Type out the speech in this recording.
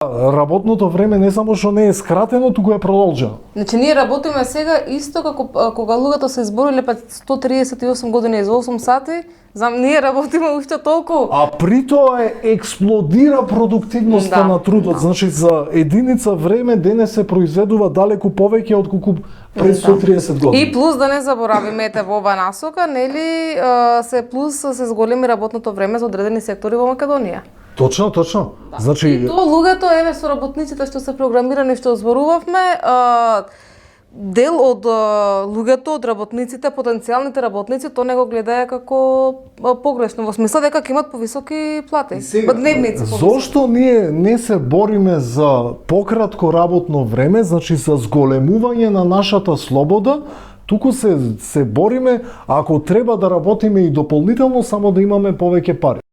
Работното време не само што не е скратено, туку е продолжено. Значи ние работиме сега исто како кога луѓето се избориле па 138 години за 8 сати, ние работиме уште толку. А при тоа експлодира продуктивноста на трудот. Значи за единица време денес се произведува далеку повеќе отколку пред 130 години. И плюс да не заборавиме ете во оваа насока, нели се плюс се зголеми работното време за одредени сектори во Македонија. Точно. Да. Значи И тоа луѓето, еве со работниците што се програмирани, што зборувавме, дел од луѓето, од работниците, потенцијалните работници, тоа не го гледаја како погрешно, во смисла дека ќе имат повисоки плати, дневници. Зошто ние не се бориме за пократко работно време, значи за зголемување на нашата слобода, туку се бориме ако треба да работиме и дополнително само да имаме повеќе пари.